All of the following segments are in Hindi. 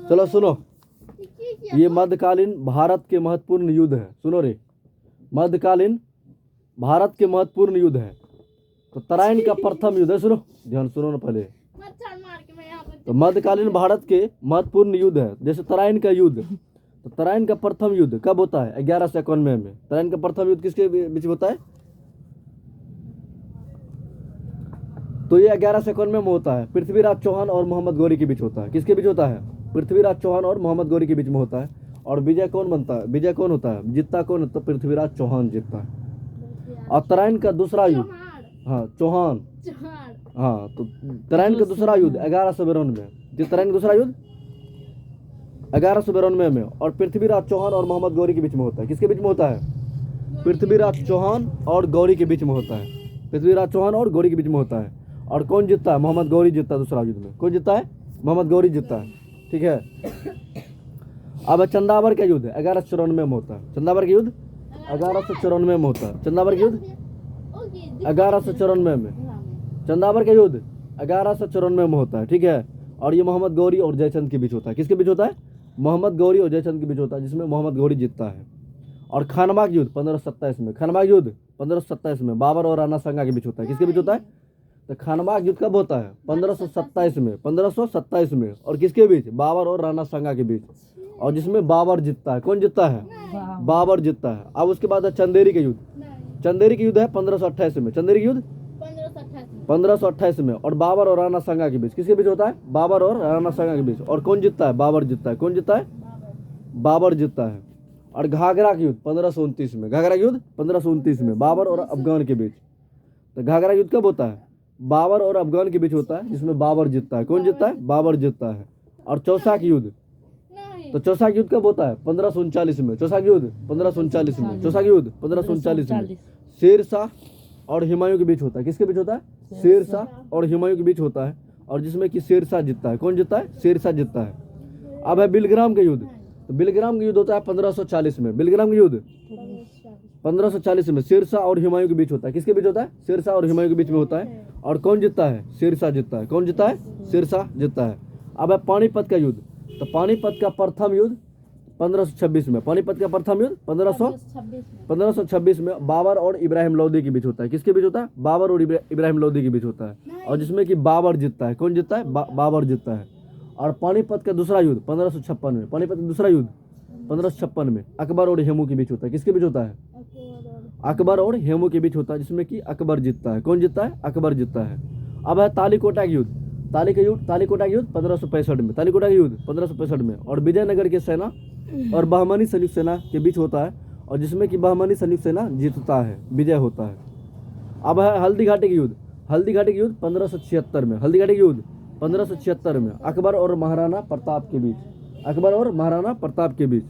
चलो सुनो, ये मध्यकालीन भारत के महत्वपूर्ण युद्ध है। सुनो रे, मध्यकालीन भारत के महत्वपूर्ण युद्ध है। तो तराइन का प्रथम युद्ध है। सुनो, ध्यान सुनो ना पहले। तो मध्यकालीन भारत के महत्वपूर्ण युद्ध है, जैसे तराइन का युद्ध। तो तराइन का प्रथम युद्ध कब होता है? 1191 में। तराइन का प्रथम युद्ध किसके बीच होता है? तो ये 1151 में होता है। पृथ्वीराज चौहान और मोहम्मद गौरी के बीच होता है। किसके बीच होता है? पृथ्वीराज चौहान और मोहम्मद गौरी के बीच में होता है। और विजय कौन बनता है? विजय कौन होता है? जीतता कौन? तो पृथ्वीराज चौहान जीतता है। और तराइन का दूसरा युद्ध, हाँ चौहान, हाँ, तो तराइन का दूसरा युद्ध 1192 में। तराइन का दूसरा युद्ध 1192 में और पृथ्वीराज चौहान और मोहम्मद गौरी के बीच में होता है। किसके बीच में होता है? पृथ्वीराज चौहान और गौरी के बीच में होता है। पृथ्वीराज चौहान और गौरी के बीच में होता है। और कौन जीतता है? मोहम्मद गौरी जीतता है दूसरा युद्ध में। कौन जीतता है? मोहम्मद गौरी जीतता है। ठीक है। अब चंदावर का युद्ध 1194 में होता है। चंदावर का युद्ध 1194 में होता है। चंदावर का युद्ध 1194 में। चंदावर का युद्ध 1194 में होता है। ठीक है। और ये मोहम्मद गौरी और जयचंद के बीच होता है। किसके बीच होता है? मोहम्मद गौरी और जयचंद के बीच होता है, जिसमें मोहम्मद गौरी जीतता है। और खानबाग युद्ध 1527 में। खानबाग युद्ध 1527 में बाबर और राणा सांगा के बीच होता है। किसके बीच होता है? तो खानबाग युद्ध कब होता है? 1527 में। 1527 में। और किसके बीच? बाबर और राणा सांगा के बीच, और जिसमें बाबर जीतता है। कौन जीतता है? बाबर जीतता है। अब उसके बाद है चंदेरी के युद्ध। चंदेरी के युद्ध है 1528 में। चंदेरी युद्ध 1528 में। और बाबर और राणा सांगा के बीच। किसके बीच होता है? बाबर और राणा सांगा के बीच। और कौन जीतता है? बाबर जीतता है। कौन जीतता है? बाबर जीतता है। और घाघरा के युद्ध 1529 में। घाघरा युद्ध 1529 में बाबर और अफगान के बीच। तो घाघरा युद्ध कब होता है? बाबर और अफगान के बीच होता है, जिसमें बाबर जीतता है। कौन जीतता है? बाबर जीतता है। और चौसाक युद्ध, तो चौसाक युद्ध कब होता है? 1539 में। चौसाक युद्ध 1539 में। चौसाक युद्ध 1539 में शेर शाह और हुमायूं के बीच होता है। किसके बीच होता है? शेर शाह और हुमायूं के बीच होता है, और जिसमें कि शेर शाह जीतता है। कौन जीतता है? शेर शाह जीतता है। अब है बिलग्राम के युद्ध। तो बिलग्राम का युद्ध होता है 1540 में। बिलग्राम का युद्ध 1540 में शेर शाह और हुमायूं के बीच होता है। किसके बीच होता है? शेर शाह और हुमायूं के बीच में होता है। और कौन जीतता है? शेर शाह जीतता है। कौन जीतता है? शेर शाह जीतता है। अब है पानीपत का युद्ध। तो पानीपत का प्रथम युद्ध 1526 में। पानीपत का प्रथम युद्ध 1526 में बाबर और इब्राहिम लोदी के बीच होता है। किसके बीच होता है? बाबर और इब्राहिम लोदी के बीच होता है, और जिसमें कि बाबर जीतता है। कौन जीतता है? बाबर जीतता है। और पानीपत का दूसरा युद्ध 1556 में। पानीपत का दूसरा युद्ध 1556 में अकबर और हेमू के बीच होता है। किसके बीच होता है? अकबर और हेमू के बीच होता है, जिसमें कि अकबर जीतता है। कौन जीतता है? अकबर जीतता है। अब है तालीकोटा का युद्ध। तालीकोटा का युद्ध 1565 में। तालीकोटा का युद्ध 1565 में। और विजयनगर की सेना और बहमनी संयुक्त सेना के बीच होता है, और जिसमें कि बहमनी संयुक्त सेना जीतता है, विजय होता है। अब है हल्दी घाटी का युद्ध। हल्दी घाटी का युद्ध 1576 में। हल्दी घाटी का युद्ध 1576 में अकबर और महाराणा प्रताप के बीच। अकबर और महाराणा प्रताप के बीच,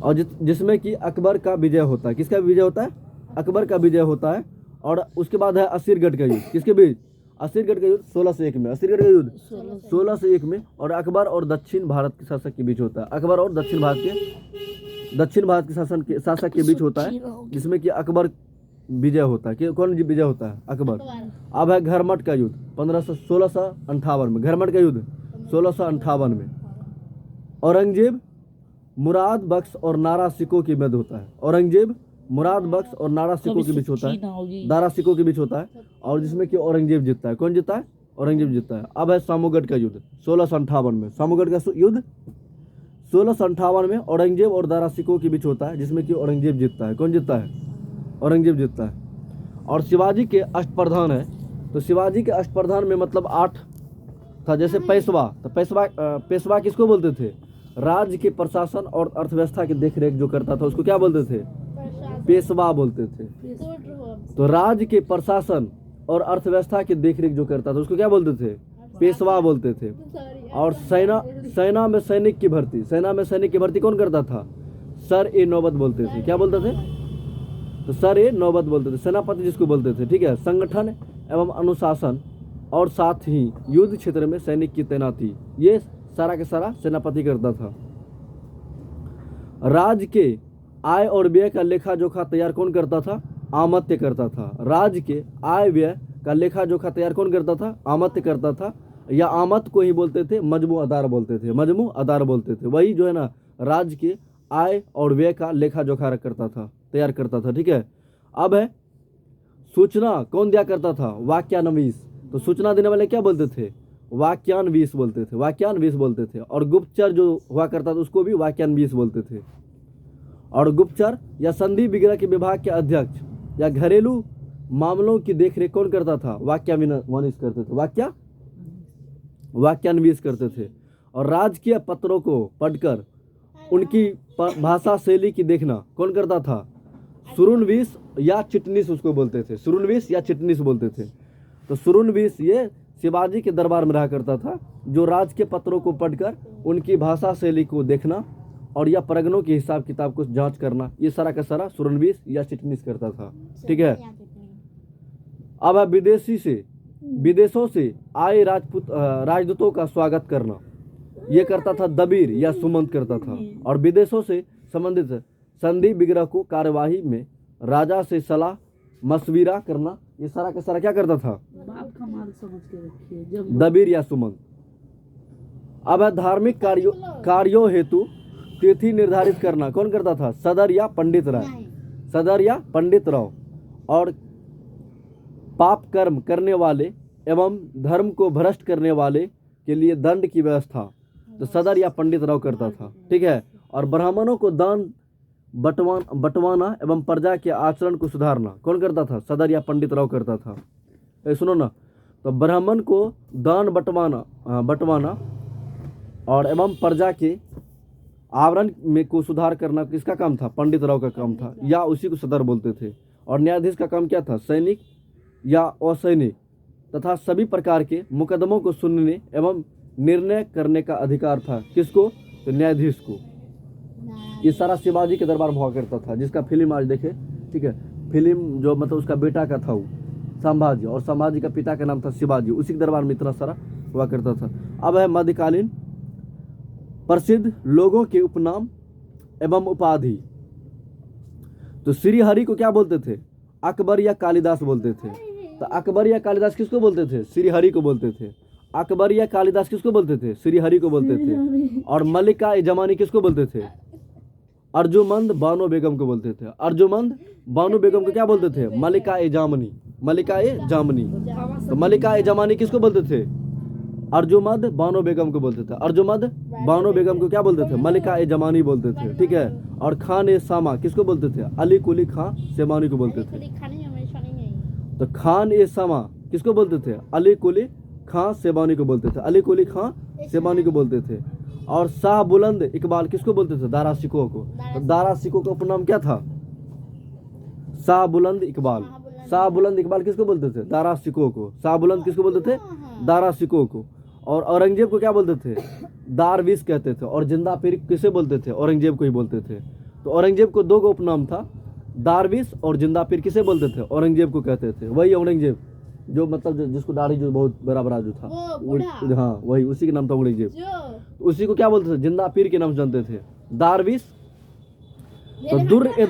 और जिसमें कि अकबर का विजय होता है। किसका विजय होता है? अकबर का विजय होता है। और उसके बाद है असीरगढ़ का युद्ध। किसके बीच? असीरगढ़ का युद्ध 1601 में। असीरगढ़ का युद्ध 1601 में। और अकबर और दक्षिण भारत के शासक के बीच होता है। अकबर और दक्षिण भारत के शासक के बीच होता है, जिसमें कि अकबर विजय होता है। कि कौन विजय होता है? अकबर। अब है घरमट का युद्ध 1658 में। घरमट का युद्ध 1658 में औरंगजेब, मुराद बख्श और नारा सिकों के मध्य होता है। औरंगजेब, मुराद बख्श और नारा सिकों के बीच होता है। दारा सिकों के बीच होता है, और जिसमें कि औरंगजेब जीतता है। कौन जीतता है? औरंगजेब जीतता है। अब है सामूगढ़ का युद्ध 1658 में। सामूगढ़ का युद्ध 1658 में औरंगजेब और दारा सिकों के बीच होता है, जिसमें कि औरंगजेब जीतता है। कौन जीतता है? औरंगजेब जीतता है। और शिवाजी के अष्टप्रधान है। तो शिवाजी के अष्टप्रधान में मतलब 8 था। जैसे पेशवा, तो पेशवा किसको बोलते थे? राज्य के प्रशासन और अर्थव्यवस्था की देखरेख जो करता था, उसको क्या बोलते थे? पेशवा बोलते थे। तो राज्य के प्रशासन और अर्थव्यवस्था की देखरेख जो करता था, उसको क्या बोलते थे? पेशवा बोलते थे। और सेना में सैनिक की भर्ती कौन करता था? सर ए नौबत बोलते थे। क्या बोलते थे? तो सर ए नौबत बोलते थे, सेनापति जिसको बोलते थे। ठीक है। संगठन एवं अनुशासन और साथ ही युद्ध क्षेत्र में सैनिक की तैनाती, ये सारा के सारा सेनापति करता था। राज्य के आय और व्यय का लेखा जोखा तैयार कौन करता था? आमत्य करता था। राज्य के आय व्यय का लेखा जोखा तैयार कौन करता था? आमत्य करता था। या आमद को ही बोलते थे मजमू अदार बोलते थे, मजमू अदार बोलते थे। वही जो है ना राज्य के आय और व्यय का लेखा जोखा करता था, तैयार करता था। ठीक है, अब है सूचना कौन दिया करता था? वाक्यान्वीस। तो सूचना देने वाले क्या बोलते थे? वाक्यान्वीस बोलते थे, वाक्यान्वीस बोलते थे। और गुप्तचर जो हुआ करता था उसको भी वाक्यान्वीस बोलते थे। और गुप्तचर या संधि विग्रह के विभाग के अध्यक्ष या घरेलू मामलों की देखरेख कौन करता था? वाक्यान्वीस करते थे, वाक्यान्वीस करते थे। और राजकीय पत्रों को पढ़कर उनकी भाषा शैली की देखना कौन करता था? सुरुनवीस या चिटनीस उसको बोलते थे, सुरुनवीस या चिटनीस बोलते थे। तो सुरुनवीस ये शिवाजी के दरबार में रहा करता था, जो राज के पत्रों को पढ़कर उनकी भाषा शैली को देखना और या परगनों के हिसाब किताब को जांच करना, ये सारा का सारा सुरुनवीस या चिटनीस करता था। ठीक है, अब है विदेशों से आए राजदूतों का स्वागत करना, ये करता था दबीर या सुमंत करता था। और विदेशों से संबंधित संधि विग्रह को कार्यवाही में राजा से सलाह मशविरा करना, ये सारा का सारा क्या करता था? बाप का माल समझ के रखिए, दबीर या सुमंत। अब है धार्मिक कार्यों हेतु तिथि निर्धारित करना कौन करता था? सदर या पंडित राय, सदर या पंडित राव। और पाप कर्म करने वाले एवं धर्म को भ्रष्ट करने वाले के लिए दंड की व्यवस्था तो सदर या पंडित राव करता था। ठीक है, और ब्राह्मणों को दान बंटवाना एवं प्रजा के आचरण को सुधारना कौन करता था? सदर या पंडित राव करता था। सुनो ना, तो ब्राह्मण को दान बंटवाना और एवं प्रजा के आवरण में को सुधार करना किसका काम था? पंडित राव का काम था, या उसी को सदर बोलते थे। और न्यायाधीश का काम क्या था? सैनिक या असैनिक तथा सभी प्रकार के मुकदमों को सुनने एवं निर्णय करने का अधिकार था। किसको? तो न्यायाधीश को। ये सारा शिवाजी के दरबार में हुआ करता था, जिसका फिल्म आज देखे। ठीक है, फिल्म जो मतलब उसका बेटा का था वो संभाजी, और संभाजी का पिता का नाम था शिवाजी, उसी के दरबार में इतना सारा हुआ करता था। अब है मध्यकालीन प्रसिद्ध लोगों के उपनाम एवं उपाधि। तो श्री हरि को क्या बोलते थे? अकबर या कालिदास बोलते थे। तो अकबर या कालिदास किसको बोलते थे? श्री हरि को बोलते थे। अकबर या कालिदास किसको बोलते थे? श्री हरि को बोलते थे। और मलिका ए जमानी किसको बोलते थे? अर्जुमंद बानो बेगम को बोलते थे। अर्जुमंद बानो बेगम को क्या बोलते थे? मलिका ए जामनी, मलिका ए जामनी। तो मलिका ए जमानी किसको बोलते थे? अर्जुमंद बानो बेगम को बोलते थे। अर्जुमंद बानो बेगम को क्या बोलते थे? मलिका ए जमानी बोलते थे। ठीक है, और खान ए सामा किसको बोलते थे? अली कुली खां सेमानी को बोलते थे। तो खान ए सामा किसको बोलते थे? अली कुली खां सेबानी को बोलते थे, अली कुली खां सेबानी को बोलते थे। और शाह बुलंद इकबाल किसको बोलते थे? दारा सिको को। तो दारा सिको का उपनाम क्या था? शाह बुलंद इकबाल। शाह बुलंद इकबाल किसको बोलते थे? दारा सिको को। शाह बुलंद किसको बोलते थे? दारा सिको को। और औरंगजेब को क्या बोलते थे? दारविश कहते थे। और जिंदा पीर किसे बोलते थे? औरंगजेब को ही बोलते थे। तो औरंगजेब को दो उपनाम था, दारविश और जिंदा पीर। किसे बोलते थे? औरंगजेब को कहते थे। वही औरंगजेब जो मतलब जिसको दाढ़ी जो बहुत बड़ा बड़ा जो था, हाँ वही, उसी के नाम था औरंगजेब। उसी को क्या बोलते थे? जिंदा पीर के नाम जानते थे, दारविश। तो दुर्र ए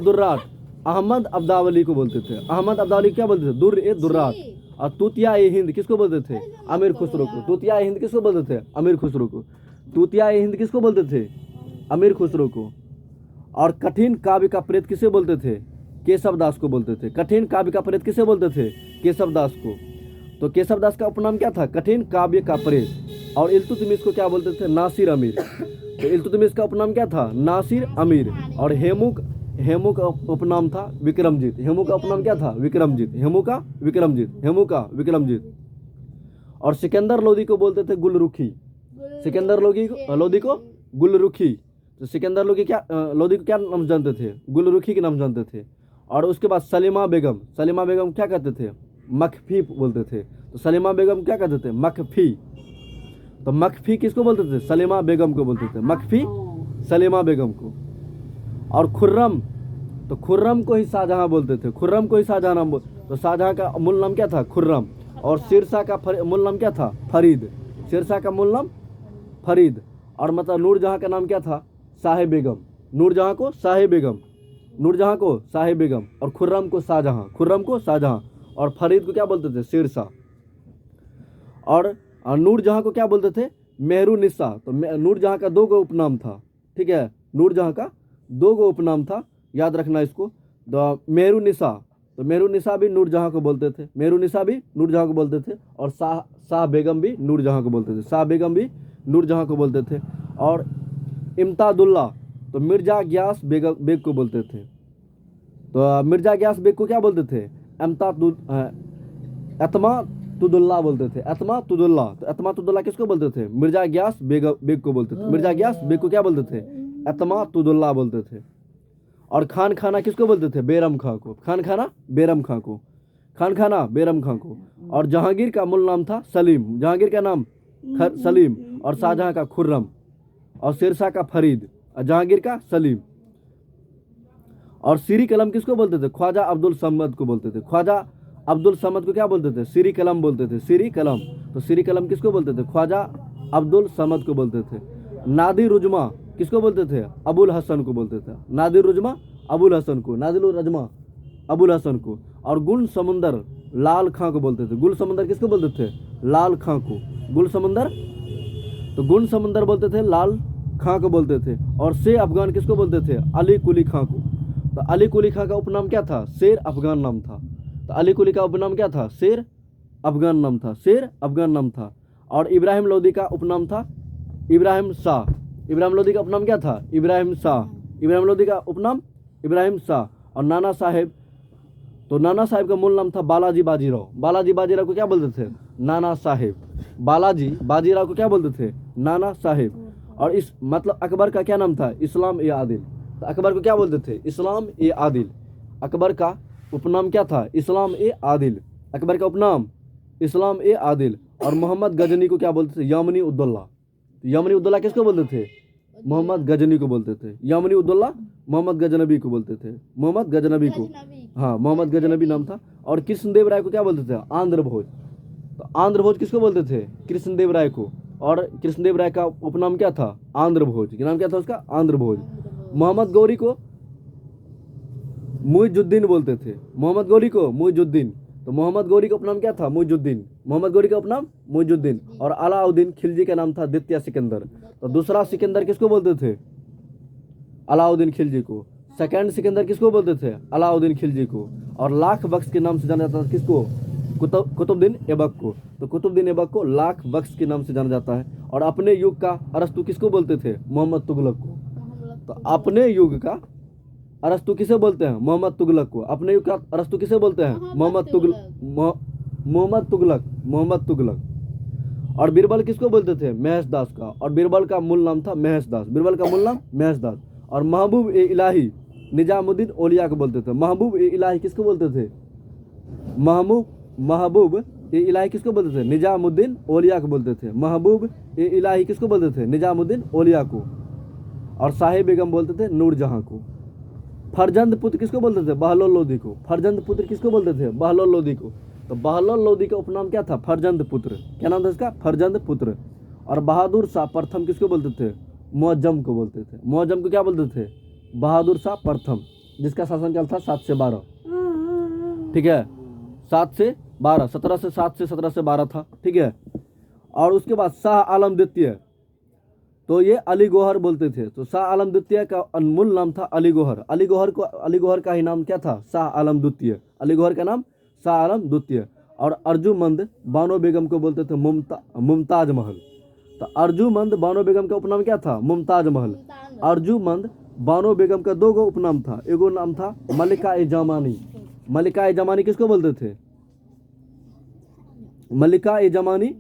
दुर्राट अहमद अब्दावली को बोलते थे। अहमद अब्दावली क्या बोलते थे? दुर्र ए दुर्राट। और तूतिया ए हिंद किसको बोलते थे? अमीर खुसरो को। तूतिया ए हिंद किसको बोलते थे? अमीर खुसरो को। तूतिया ए हिंद किसको बोलते थे? अमीर खुसरो को। और कठिन काव्य का प्रेत किसे बोलते थे? केशव दास को बोलते थे। कठिन काव्य का प्रेत किसे बोलते थे? केशव दास को। तो केशव दास का उपनाम क्या था? कठिन काव्य का प्रेत। और इल्तुतमिश को क्या बोलते थे? नासिर अमीर। तो इल्तुतमिश का उपनाम क्या था? नासिर अमीर। और हेमू का उपनाम था विक्रमजीत। हेमू का उपनाम क्या था? विक्रमजीत। हेमू का विक्रमजीत। और सिकंदर लोदी को बोलते थे गुलरुखी। सिकंदर लोदी को गुलरुखी। तो सिकंदर लोदी को क्या नाम जानते थे? गुलरुखी के नाम जानते थे। और उसके बाद सलीमा बेगम क्या कहते थे? मखफी बोलते थे। तो सलीमा बेगम क्या कहते थे? मखफी। तो मखफी किसको बोलते थे? सलीमा बेगम को बोलते थे। मखफी सलीमा बेगम को। और खुर्रम, तो खुर्रम को ही शाहजहां बोलते थे। खुर्रम को ही शाहजहां नाम तो शाहजहां का मूल नाम क्या था? खुर्रम। और शेरशाह का मूल नाम क्या था? फरीद। शेरशाह का मूल नाम फरीद। और मतलब नूरजहां का नाम क्या था? शाह बेगम। नूरजहां को शाह बेगम। और खुर्रम को शाहजहां। और फरीद को क्या बोलते थे? शेरशाह। और नूरजहां को क्या बोलते थे? मेहरू निसा। तो नूरजहां का 2 गो उपनाम था, ठीक है, नूरजहां का 2 गो उपनाम था, याद रखना इसको। तो मेहरू निसा, तो मेहरू निसा भी नूरजहां को बोलते थे, मेहरू निसा भी नूरजहां को बोलते थे। और शाह बेगम भी नूरजहां को बोलते थे, शाह बेगम भी नूरजहां को बोलते थे। और इम्तादुल्ला तो मिर्जा ग्यास बेग को बोलते थे। तो मिर्जा ग्यास बेग को क्या बोलते थे? एतमातुद्दौला बोलते थे, एतमातुद्दौला। तो एतमातुद्दौला किसको बोलते थे? मिर्जा ग्यास बेग को बोलते थे। मिर्जा ग्यास बेग को क्या बोलते थे? एतमातुद्दौला बोलते थे। और खान खाना किसको बोलते थे? बेरम खां को। खान खाना बेरम खां को, खान खाना बेरम खां को। और जहांगीर का मूल नाम था सलीम, जहांगीर का नाम सलीम। और शाहजहां का खुर्रम। और शेरशाह का फरीद। और जहांगीर का सलीम। और सीरी कलम किसको बोलते थे? ख्वाजा अब्दुल समद को बोलते थे। ख्वाजा अब्दुल समद को क्या बोलते थे? सीरी कलम बोलते थे, सीरी कलम। तो सीरी कलम किसको बोलते थे? ख्वाजा अब्दुल समद को बोलते थे। नादिर रुजमा किसको बोलते थे? अबुल हसन को बोलते थे। नादिर रुजमा अबुल हसन को, नादिर रुजमा अबुल हसन को। और गुल समुंदर लाल खां को बोलते थे। गुल समुंदर किसको बोलते थे? लाल खां को। गुल समुंदर, तो गुल समुंदर बोलते थे, लाल खां को बोलते थे। और शेर अफगान किसको बोलते थे? अली कुली खां को। तो अली कुली खां का उपनाम क्या था? शेर अफगान नाम था। तो अली कुली का उपनाम क्या था? शेर अफगान नाम था, शेर अफगान नाम था। और इब्राहिम लोदी का उपनाम था इब्राहिम शाह। इब्राहिम लोदी का उपनाम क्या था? इब्राहिम शाह। इब्राहिम लोदी का उपनाम इब्राहिम शाह। और नाना साहेब, तो नाना साहेब का मूल नाम था बालाजी बाजीराव। बालाजी बाजीराव को क्या बोलते थे? नाना साहेब। बालाजी बाजीराव को क्या बोलते थे? नाना साहेब। और इस मतलब अकबर का क्या नाम था? इस्लाम ए आदिल। तो अकबर को क्या बोलते थे? इस्लाम ए आदिल। अकबर का उपनाम क्या था? इस्लाम ए आदिल। अकबर का उपनाम इस्लाम ए आदिल। और मोहम्मद गजनी को क्या बोलते थे? यमनी उद्दौला। यमनी उद्दौला किसको बोलते थे? मोहम्मद गजनी को बोलते थे। यमनी उद्दौला मोहम्मद गजनबी को बोलते थे, मोहम्मद गजनबी को। हाँ, मोहम्मद गजनबी नाम था। और कृष्णदेव राय को क्या बोलते थे? आंध्र भोज। तो आंध्र भोज किसको बोलते थे? कृष्णदेव राय को। और कृष्णदेव राय का उपनाम क्या था? आंध्र भोज। क्या नाम क्या था उसका? आंध्र भोज। मोहम्मद गौरी को मुइजुद्दीन बोलते थे, मोहम्मद गौरी को मुइजुद्दीन। तो मोहम्मद गौरी का उपनाम क्या था? मुइजुद्दीन। मोहम्मद गौरी का उपनाम मुइजुद्दीन। और अलाउद्दीन खिलजी का नाम था द्वितीय सिकंदर। तो दूसरा सिकंदर किसको बोलते थे? अलाउद्दीन खिलजी को। सेकंड सिकंदर किसको बोलते थे? अलाउद्दीन खिलजी को। और लाख बख्श के नाम से जाना जाता था किसको? कुतुबुद्दीन ऐबक को। तो कुतुबुद्दीन ऐबक को लाख बख्श के नाम से जाना जाता है। और अपने युग का अरस्तु किसको बोलते थे? मोहम्मद तुगलक को। तो अपने युग का अरस्तु किसे बोलते हैं? मोहम्मद तुगलक को। अपने युग का अरस्तु किसे बोलते हैं? मोहम्मद तुगलक, मोहम्मद तुगलक। और बीरबल किसको बोलते थे? महेश दास का। और बीरबल का मूल नाम था महेश दास। बीरबल का मूल नाम महेश दास। और महबूब ए इलाही निजामुद्दीन औलिया को बोलते थे। महबूब ए इलाही किसको बोलते थे? महबूब ए इलाही किसको बोलते थे? निजामुद्दीन औलिया को बोलते थे। महबूब ए इलाही किसको बोलते थे? निजामुद्दीन औलिया को। और साहिब बेगम बोलते थे नूरजहां को। फरजंद पुत्र किसको बोलते थे? बहलोल लोदी को। फरजंद पुत्र किसको बोलते थे? बहलोल लोदी को। तो बहलोल लोदी का उपनाम क्या था? फरजंद पुत्र। क्या नाम था इसका? फरजंद पुत्र। और बहादुर शाह प्रथम किसको बोलते थे? मुअज्जम को बोलते थे। मुअज्जम को क्या बोलते थे? बहादुर शाह प्रथम, जिसका शासनकाल था 7 से 12। ठीक है, 7 से 12, 17 से 7 से 17 से 12 था। ठीक है। और उसके बाद शाह आलम द्वितीय, तो ये अली गौहर बोलते थे। तो शाह आलम द्वितीय का अनमोल नाम था अली गौहर। अली गौहर का ही नाम क्या था? शाह आलम द्वितीय। अली गौहर का नाम शाह आलम द्वितीय। और अर्जुमंद बानो बेगम को बोलते थे मुमताज महल। तो अर्जुमंद बानो बेगम का उपनाम क्या था? मुमताज महल। अर्जुमंद बानो बेगम का 2 गो उपनाम था। एगो नाम था मलिका ए जमानी। मलिका ए जमानी किसको बोलते थे? मलिका ए जमानी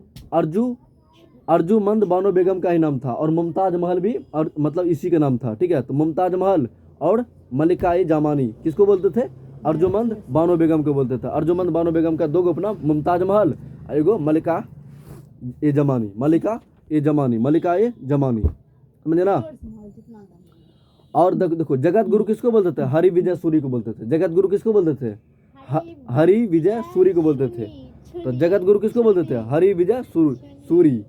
अर्जुमंद बानो बेगम का ही नाम था। और मुमताज महल भी और मतलब इसी का नाम था। ठीक है। तो मुमताज महल और मलिका ए जमानी किसको बोलते थे? अर्जुमंद बानो बेगम को बोलते थे। अर्जुमंद बानो बेगम का 2 गो उपनाम मुमताज महल, एगो मलिका ए जमानी। मलिका ए जमानी, मलिका ए जमानी, समझे ना। और देखो जगत गुरु किसको बोलते थे? हरि विजय सूरी को बोलते थे। जगत गुरु किसको बोलते थे? हरि विजय सूरी को बोलते थे। तो जगत गुरु किसको बोलते थे? हरि विजय सूरी।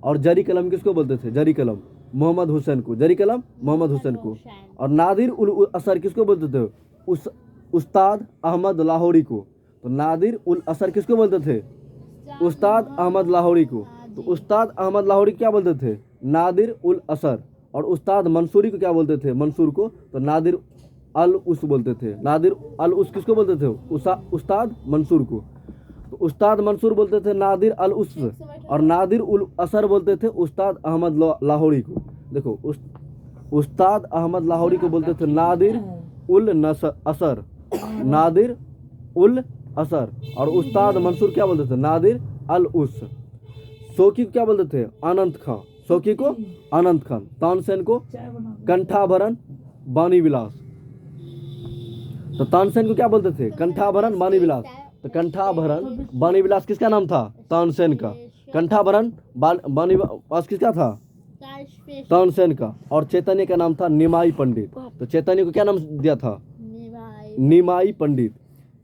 और जरी कलम किसको बोलते थे? जरी कलम मोहम्मद हुसैन को। जरी कलम मोहम्मद हुसैन को। और नादिर उल असर किसको बोलते थे? उस्ताद अहमद लाहौरी को। तो नादिर उल असर किसको बोलते थे? उस्ताद अहमद लाहौरी को। तो उस्ताद अहमद लाहौरी क्या बोलते थे? नादिर उल असर। और उस्ताद मंसूरी को क्या बोलते थे? मंसूर को तो नादिर अल उस बोलते थे। नादिर अल उस किसको बोलते थे? उस्ताद मंसूर को। तो उस्ताद मंसूर बोलते थे नादिर अल उस, और नादिर उल असर बोलते थे उस्ताद अहमद लाहौरी को। देखो उस्ताद अहमद लाहौरी को बोलते थे नादिर उल असर, नादिर उल असर। और उस्ताद मंसूर क्या बोलते थे? नादिर अल उस। शौकी को क्या बोलते थे? अनंत खां। शौकी को अनंत खान। तानसेन को चाय बना कंठाभरण बानी विलास। तो तानसेन को क्या बोलते थे? कंठाभरण बानी विलास। तो कंठाभरण बानी विलास किसका नाम था? तानसेन का। कंठाभरण बानी विलास किसका था? तानसेन का। और चैतन्य का नाम था निमाई पंडित। तो चैतन्य को क्या नाम दिया था? निमाई पंडित।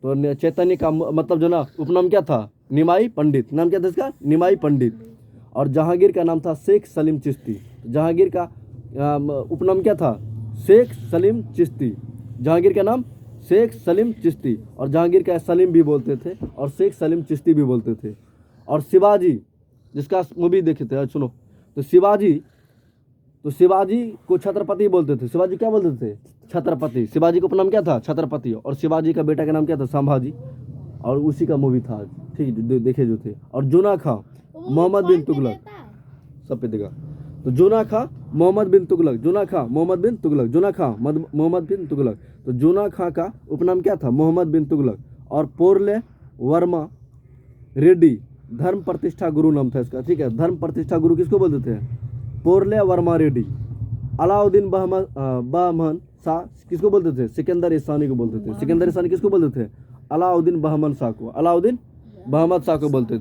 तो चैतन्य का मतलब जो ना उपनाम क्या था? निमाई पंडित। नाम क्या था इसका? निमाई पंडित। और जहांगीर का नाम था शेख सलीम चिश्ती। जहांगीर का उपनाम क्या था? शेख सलीम चिश्ती। जहांगीर का नाम शेख सलीम चिश्ती। और जहांगीर का सलीम भी बोलते थे और शेख सलीम चिश्ती भी बोलते थे। और शिवाजी जिसका मूवी देखे थे, सुनो, तो शिवाजी को छत्रपति बोलते थे। शिवाजी क्या बोलते थे? छत्रपति। शिवाजी का उपनाम क्या था? छत्रपति। और शिवाजी का बेटा का नाम क्या था? संभाजी। और उसी का मूवी था, ठीक है, देखे जो थे। और जूना खां मोहम्मद बिन तुगलक, सब पे देखा। तो जूना खां मोहम्मद बिन तुगलक, जूना खां मोहम्मद बिन तुगलक, जूना खां मोहम्मद बिन तुगलक। तो जूना खां का उपनाम क्या था? मोहम्मद बिन तुगलक। और पोरले वर्मा रेड्डी धर्म प्रतिष्ठा गुरु नाम था इसका, ठीक है। धर्म प्रतिष्ठा गुरु किसको बोलते थे? पोरले वर्मा रेड्डी। अलाउद्दीन बहमन शाह किसको बोलते थे? सिकंदर ईसानी को बोलते थे। सिकंदर ईसानी किसको बोलते थे? अलाउद्दीन बहमन शाह को। अलाउद्दीन बहमद शाह को बोलते थे।